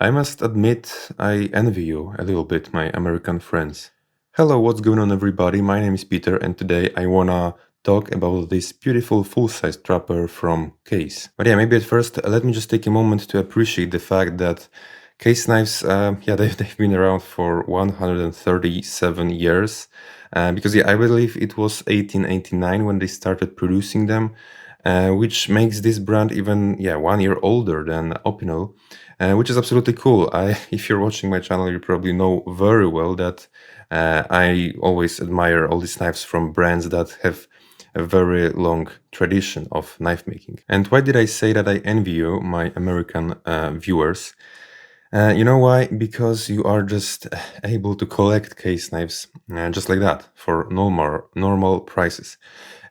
I must admit, I envy you a little bit, my American friends. Hello, what's going on, everybody? My name is Peter, and today I wanna talk about this beautiful full-size trapper from Case. But yeah, maybe at first, let me just take a moment to appreciate the fact that Case knives, they've been around for 137 years. Because yeah, I believe it was 1889 when they started producing them, which makes this brand even 1 year older than Opinel, which is absolutely cool. If you're watching my channel, you probably know very well that I always admire all these knives from brands that have a very long tradition of knife making. And why did I say that I envy you, my American viewers? You know why? Because you are just able to collect case knives just like that for normal prices.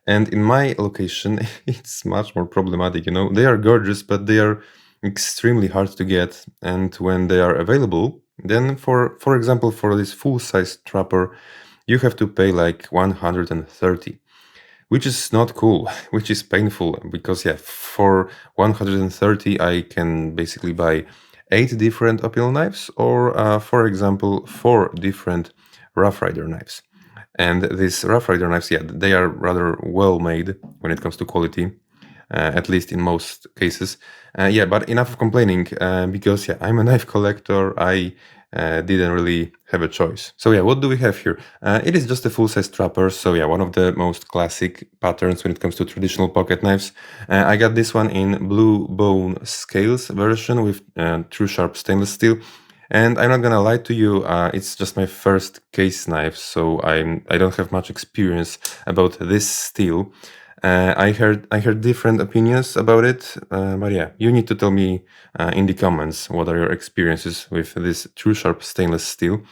And in my location, it's much more problematic. You know, they are gorgeous, but they are extremely hard to get. And when they are available, then for example, for this full-size trapper, you have to pay like 130, which is not cool, which is painful because yeah, for 130 I can basically buy 8 different appeal knives or for example 4 different rough rider knives. And these rough rider knives, yeah, they are rather well made when it comes to quality, at least in most cases. Yeah, but enough of complaining, because yeah, I'm a knife collector. I didn't really have a choice. So yeah, what do we have here? It is just a full-size trapper. So yeah, one of the most classic patterns when it comes to traditional pocket knives. I got this one in blue bone scales version with true sharp stainless steel. And I'm not gonna lie to you, it's just my first case knife, so I don't have much experience about this steel. I heard different opinions about it, but yeah, you need to tell me in the comments what are your experiences with this true sharp stainless steel.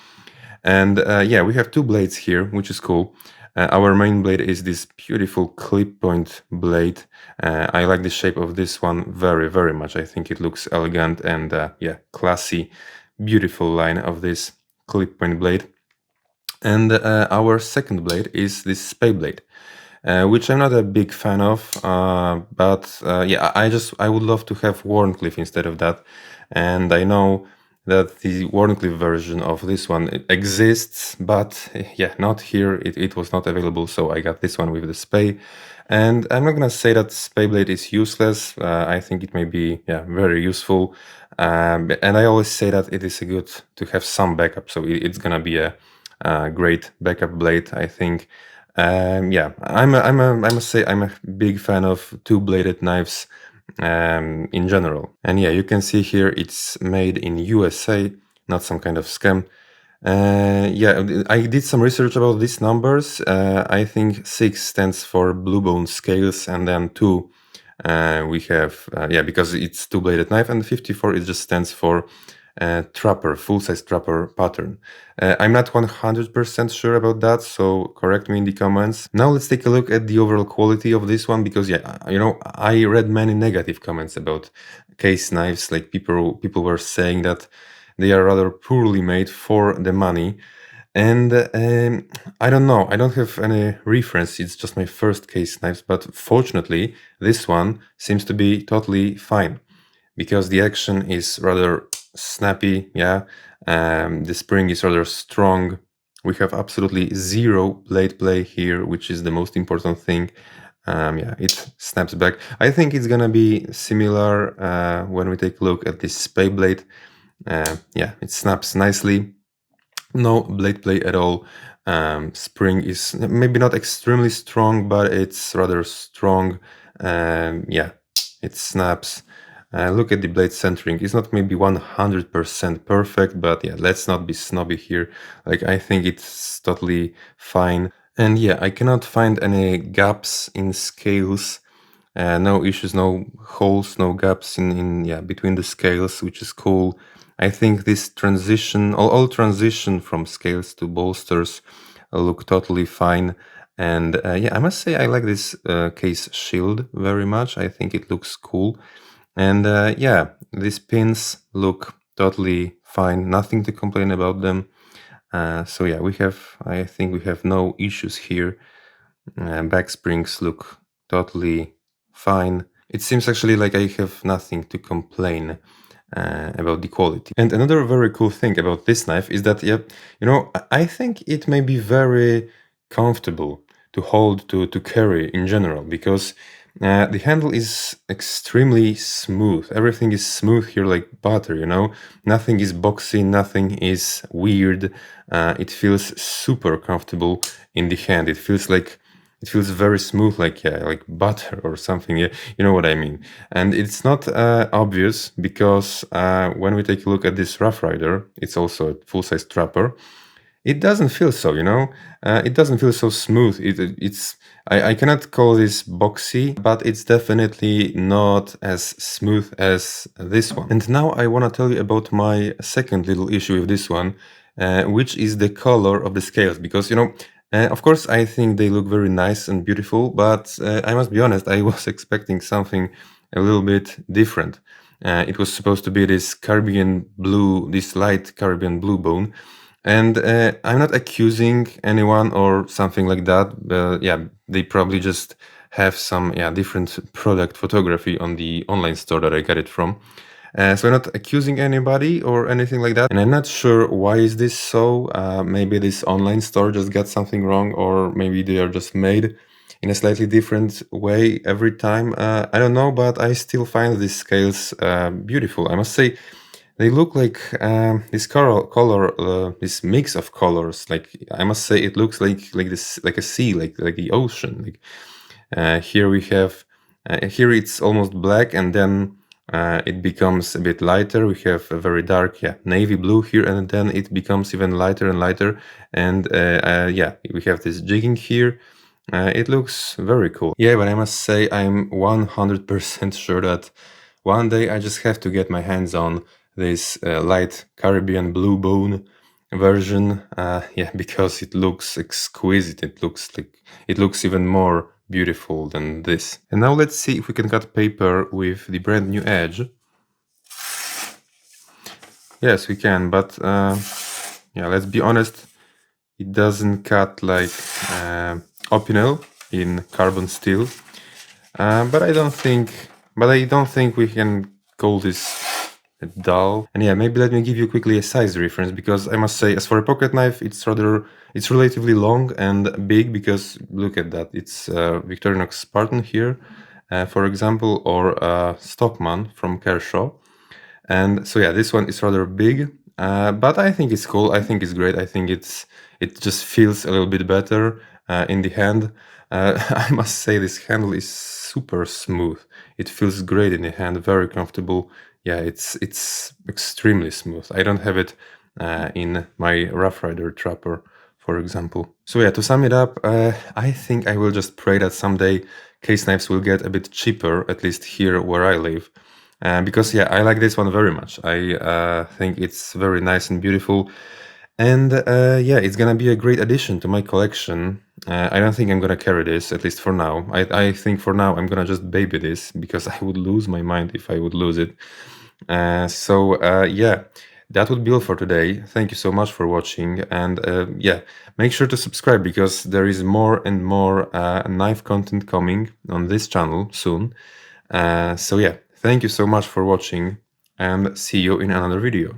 And yeah, we have 2 blades here, which is cool. Our main blade is this beautiful clip point blade. I like the shape of this one very, very much. I think it looks elegant and yeah, classy, beautiful line of this clip point blade. And our second blade is this spay blade, which I'm not a big fan of, but yeah, I would love to have Warncliffe instead of that. And I know that the Warncliffe version of this one exists, but yeah, not here. It was not available, so I got this one with the spay. And I'm not gonna say that spay blade is useless. I think it may be very useful. And I always say that it is a good to have some backup, so it's gonna be a great backup blade, I think. Yeah, I must say I'm a big fan of 2-bladed knives in general. And yeah, you can see here it's made in USA, not some kind of scam. Yeah, I did some research about these numbers. I think 6 stands for blue bone scales, and then 2 we have, yeah, because it's 2-bladed knife, and 54 it just stands for trapper, full-size trapper pattern. I'm not 100% sure about that, so correct me in the comments. Now let's take a look at the overall quality of this one, because yeah, you know, I read many negative comments about case knives, like people were saying that they are rather poorly made for the money. And I don't know, I don't have any reference, it's just my first case knives, but fortunately this one seems to be totally fine because the action is rather snappy, yeah. The spring is rather strong. We have absolutely zero blade play here, which is the most important thing. Yeah, it snaps back. I think it's gonna be similar when we take a look at this spay blade. Yeah, it snaps nicely. No blade play at all. Spring is maybe not extremely strong, but it's rather strong. Yeah, it snaps. Look at the blade centering. It's not maybe 100% perfect, but yeah, let's not be snobby here. Like, I think it's totally fine. And yeah, I cannot find any gaps in scales. No issues, no holes, no gaps in yeah, between the scales, which is cool. I think this transition, all transition from scales to bolsters look totally fine. And yeah, I must say I like this case shield very much. I think it looks cool. And yeah, these pins look totally fine. Nothing to complain about them. So yeah, I think we have no issues here. Back springs look totally fine. It seems actually like I have nothing to complain about the quality. And another very cool thing about this knife is that, yeah, I think it may be very comfortable to hold, to carry in general, because the handle is extremely smooth. Everything is smooth here like butter, Nothing is boxy, nothing is weird. It feels super comfortable in the hand. It feels very smooth, like, yeah, like butter or something. Yeah, you know what I mean. And it's not obvious because when we take a look at this Rough Rider, it's also a full-size trapper. It doesn't feel so, it doesn't feel so smooth. I cannot call this boxy, but it's definitely not as smooth as this one. And now I want to tell you about my second little issue with this one, which is the color of the scales. Because, of course, I think they look very nice and beautiful, but I must be honest, I was expecting something a little bit different. It was supposed to be this Caribbean blue, this light Caribbean blue bone. And I'm not accusing anyone or something like that. Yeah, they probably just have some different product photography on the online store that I got it from. So I'm not accusing anybody or anything like that. And I'm not sure why is this so. Maybe this online store just got something wrong, or maybe they are just made in a slightly different way every time. I don't know, but I still find these scales beautiful. I must say, they look like this color, this mix of colors. Like, I must say, it looks like this, like a sea, like the ocean. Like here we have, here it's almost black, and then it becomes a bit lighter. We have a very dark, navy blue here, and then it becomes even lighter and lighter. And yeah, we have this jigging here. It looks very cool. Yeah, but I must say, I'm 100% sure that one day I just have to get my hands on this light Caribbean blue bone version. Yeah, because it looks exquisite. It looks even more beautiful than this. And now let's see if we can cut paper with the brand new edge. Yes, we can, but yeah, let's be honest, it doesn't cut like opinel in carbon steel. But I don't think we can call this dull. And yeah, maybe let me give you quickly a size reference, because I must say, as for a pocket knife, it's relatively long and big, because look at that. It's Victorinox Spartan here, for example, or Stockman from Kershaw. And so yeah, this one is rather big, but I think it's cool. I think it's great. I think it just feels a little bit better in the hand. I must say, this handle is super smooth. It feels great in the hand, very comfortable. Yeah, it's extremely smooth. I don't have it in my Rough Rider Trapper, for example. So yeah, to sum it up, I think I will just pray that someday case knives will get a bit cheaper, at least here where I live. Because yeah, I like this one very much. I think it's very nice and beautiful. And yeah, it's gonna be a great addition to my collection. I don't think I'm gonna carry this, at least for now. I think for now I'm gonna just baby this, because I would lose my mind if I would lose it. So yeah, that would be all for today. Thank you so much for watching, and yeah, make sure to subscribe, because there is more and more knife content coming on this channel soon. So yeah, thank you so much for watching, and see you in another video.